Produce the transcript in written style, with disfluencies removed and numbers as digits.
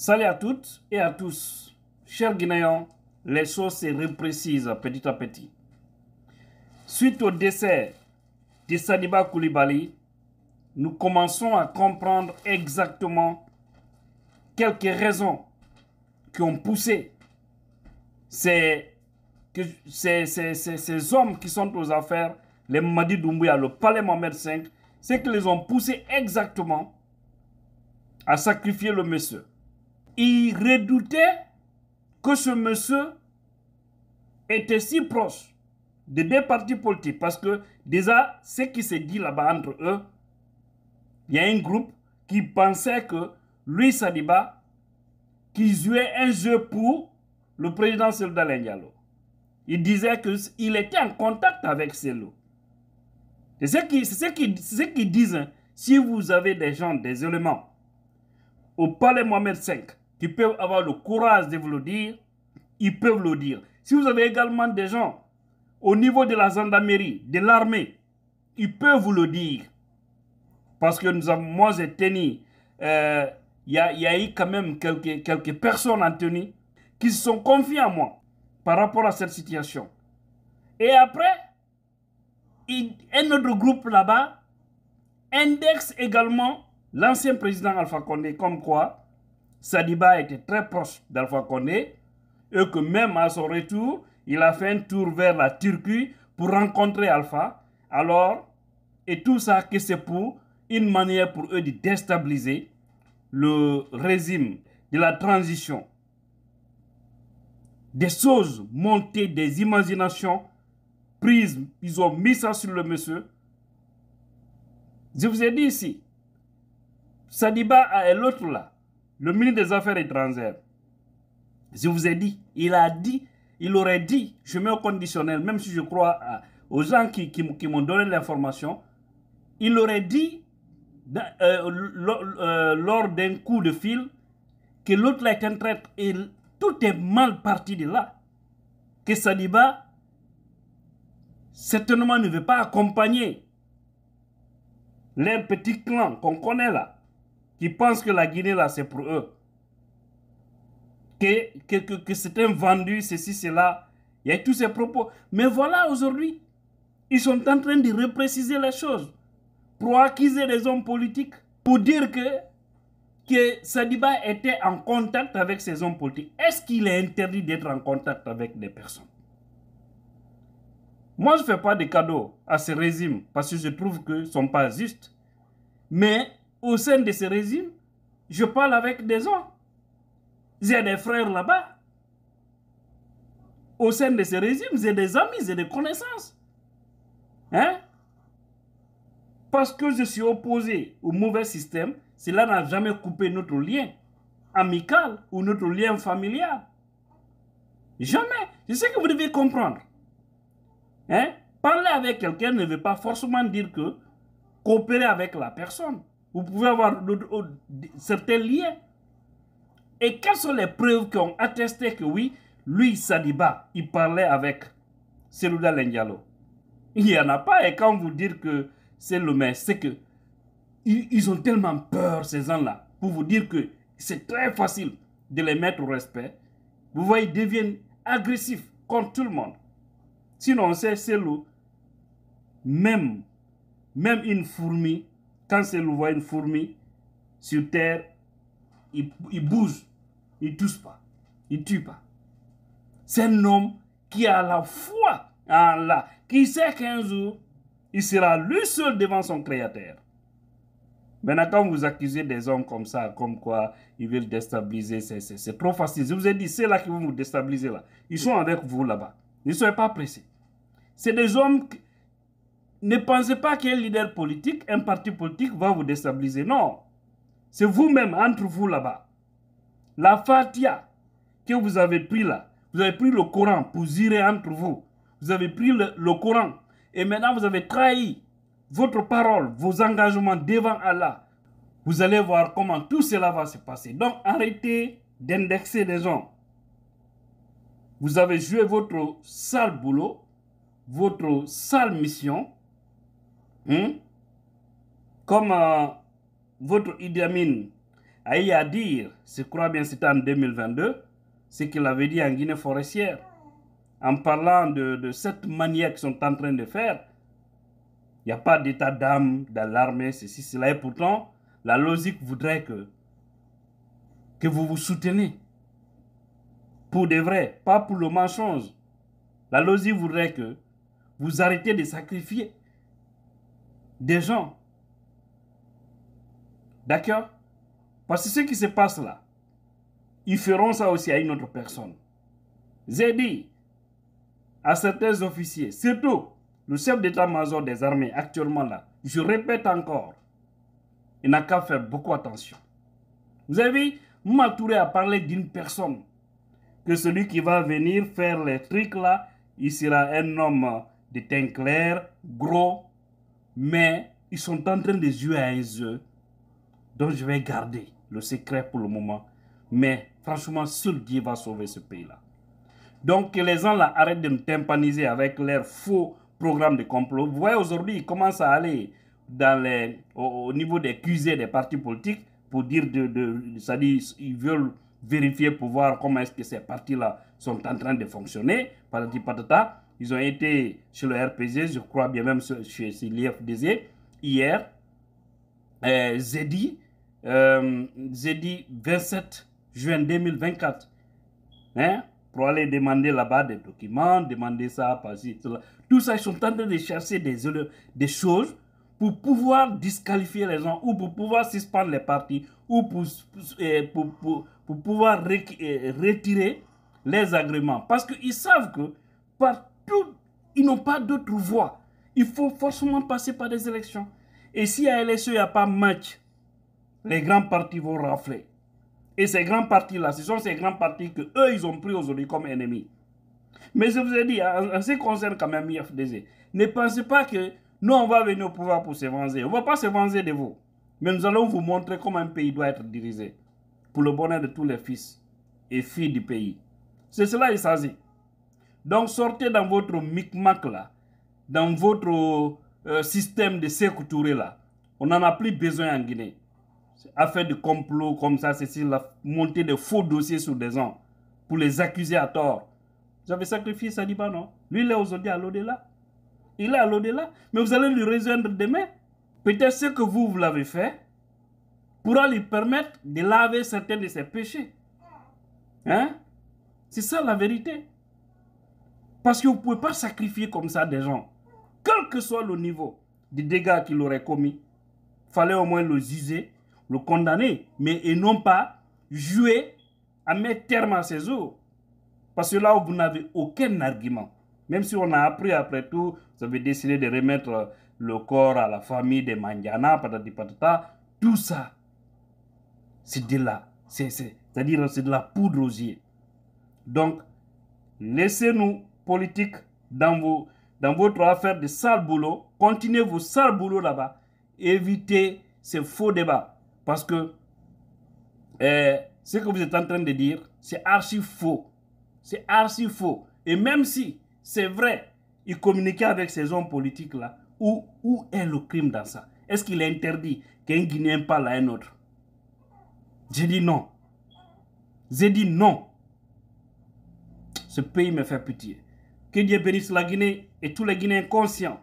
Salut à toutes et à tous. Chers Guinéens, les choses se reprécisent petit à petit. Suite au décès de Sadiba Coulibaly, nous commençons à comprendre exactement quelques raisons qui ont poussé ces hommes qui sont aux affaires, les Mamadi Doumbouya, le palais Mohamed V, c'est qu'ils les ont poussés exactement à sacrifier le monsieur. Ils redoutaient que ce monsieur était si proche de deux partis politiques parce que déjà, ce qui se dit là-bas entre eux, il y a un groupe qui pensait que lui, Sadiba, qui jouait un jeu pour le président Cellou Dalein Diallo. Il disait qu'il était en contact avec Cellou. C'est ce qu'ils disent. Hein. Si vous avez des gens, des éléments au palais Mohamed V qui peuvent avoir le courage de vous le dire, ils peuvent le dire. Si vous avez également des gens au niveau de la gendarmerie, de l'armée, ils peuvent vous le dire. Parce que moi j'ai tenu, il y a eu quand même quelques personnes en tenue qui se sont confiées à moi par rapport à cette situation. Et après, un autre groupe là-bas indexe également l'ancien président Alpha Condé comme quoi Sadiba était très proche d'Alpha Condé et que même à son retour, il a fait un tour vers la Turquie pour rencontrer Alpha. Alors, et tout ça, que c'est pour une manière pour eux de déstabiliser le régime de la transition. Des choses montées, des imaginations prises, ils ont mis ça sur le monsieur. Je vous ai dit ici, Sadiba et l'autre là, le ministre des Affaires étrangères, je vous ai dit, il aurait dit, je mets au conditionnel, même si je crois aux gens qui m'ont donné l'information, il aurait dit lors d'un coup de fil que l'autre là est un traître et tout est mal parti de là. Que Sadiba certainement ne veut pas accompagner leur petit clan qu'on connaît là, qui pensent que la Guinée là c'est pour eux. Que c'est un vendu, ceci, cela. Il y a tous ces propos. Mais voilà, aujourd'hui, ils sont en train de repréciser les choses pour accuser les hommes politiques, pour dire que Sadiba était en contact avec ces hommes politiques. Est-ce qu'il est interdit d'être en contact avec des personnes? Moi, je ne fais pas de cadeaux à ce régime parce que je trouve qu'ils ne sont pas justes. Mais au sein de ce régime, je parle avec des gens. J'ai des frères là-bas. Au sein de ce régime, j'ai des amis, j'ai des connaissances. Hein? Parce que je suis opposé au mauvais système, cela n'a jamais coupé notre lien amical ou notre lien familial. Jamais. C'est ce que vous devez comprendre. Hein? Parler avec quelqu'un ne veut pas forcément dire que coopérer avec la personne. Vous pouvez avoir certains liens. Et quelles sont les preuves qui ont attesté que oui, lui, Sadiba, il parlait avec Cellou Dalein Diallo? Il n'y en a pas. Et quand vous dites que c'est le maire, c'est que ils ont tellement peur, ces gens-là, pour vous dire que c'est très facile de les mettre au respect. Vous voyez, ils deviennent agressifs contre tout le monde. Sinon, on sait Cellou, même une fourmi, quand Cellou voit une fourmi sur terre, il bouge, il ne touche pas, il ne tue pas. C'est un homme qui a la foi en Allah, qui sait qu'un jour, il sera lui seul devant son Créateur. Maintenant, quand vous accusez des hommes comme ça, comme quoi ils veulent déstabiliser, c'est trop facile. Je vous ai dit, c'est là qui vont vous déstabiliser là. Ils sont avec vous là-bas. Ne soyez pas pressés. C'est des hommes qui... Ne pensez pas qu'un leader politique, un parti politique va vous déstabiliser. Non. C'est vous-même, entre vous là-bas. La Fatia que vous avez pris là, vous avez pris le Coran pour jurer entre vous. Vous avez pris le Coran. Et maintenant, vous avez trahi votre parole, vos engagements devant Allah. Vous allez voir comment tout cela va se passer. Donc, arrêtez d'indexer les gens. Vous avez joué votre sale boulot, votre sale mission. Comme votre Idi Amin a eu à dire, je crois bien c'était en 2022, ce qu'il avait dit en Guinée forestière, en parlant de cette manière qu'ils sont en train de faire. Il n'y a pas d'état d'âme dans l'armée, ceci, cela. Et pourtant, la logique voudrait que vous vous soutenez. Pour de vrai, pas pour le mensonge. La logique voudrait que vous arrêtez de sacrifier des gens. D'accord? Parce que ce qui se passe là, ils feront ça aussi à une autre personne. J'ai dit à certains officiers, surtout le chef d'état-major des armées actuellement là, je répète encore, il n'a qu'à faire beaucoup attention. Vous avez vu, Touré a parlé d'une personne, que celui qui va venir faire les trucs là, il sera un homme de teint clair, gros, mais ils sont en train de jouer à un jeu dont je vais garder le secret pour le moment. Mais franchement, seul Dieu va sauver ce pays-là. Donc que les gens là arrêtent de nous tympaniser avec leurs faux programmes de complot. Vous voyez aujourd'hui, ils commencent à aller dans au niveau des QG des partis politiques pour dire, c'est-à-dire ils veulent vérifier pour voir comment est-ce que ces partis-là sont en train de fonctionner. Patati patata. Ils ont été chez le RPG, je crois bien même chez l'IFDZ, hier, jeudi 27 juin 2024. Hein? Pour aller demander là-bas des documents, demander ça, par-ci, cela. Tout ça, ils sont en train de chercher des choses pour pouvoir disqualifier les gens, ou pour pouvoir suspendre les partis, ou pour pouvoir retirer les agréments. Parce qu'ils savent que partout, ils n'ont pas d'autre voie. Il faut forcément passer par des élections. Et si à l'élection, il n'y a pas match, les grands partis vont rafler. Et ces grands partis-là, ce sont ces grands partis que eux, ils ont pris aujourd'hui comme ennemis. Mais je vous ai dit, en ce qui concerne quand même IFDZ, ne pensez pas que nous, on va venir au pouvoir pour se venger. On ne va pas se venger de vous. Mais nous allons vous montrer comment un pays doit être dirigé pour le bonheur de tous les fils et filles du pays. C'est cela qu'il s'agit. Donc, sortez dans votre micmac là, dans votre système de Sékou Touré là. On n'en a plus besoin en Guinée. Affaire de complot comme ça, c'est la montée de faux dossiers sur des gens pour les accuser à tort. J'avais sacrifié Sadiba, non? Lui, il est aujourd'hui à l'au-delà. Il est à l'au-delà. Mais vous allez lui rejoindre demain. Peut-être ce que vous l'avez fait pourra lui permettre de laver certains de ses péchés. Hein? C'est ça la vérité. Parce que vous ne pouvez pas sacrifier comme ça des gens. Quel que soit le niveau des dégâts qu'il aurait commis, il fallait au moins le juger, le condamner, mais et non pas jouer à mettre terme à ses jours. Parce que là où vous n'avez aucun argument, même si on a appris après tout, vous avez décidé de remettre le corps à la famille de Mandiana, patati patata, tout ça, c'est de là, c'est-à-dire c'est de la poudre aux yeux. Donc, laissez-nous politiques dans votre affaire de sale boulot, continuez vos sales boulots là-bas, évitez ces faux débats. Parce que ce que vous êtes en train de dire, c'est archi faux. C'est archi faux. Et même si c'est vrai, il communiquait avec ces hommes politiques-là, où est le crime dans ça? Est-ce qu'il est interdit qu'un Guinéen parle à un autre? J'ai dit non. J'ai dit non. Ce pays me fait pitié. Que Dieu bénisse la Guinée et tous les Guinéens conscients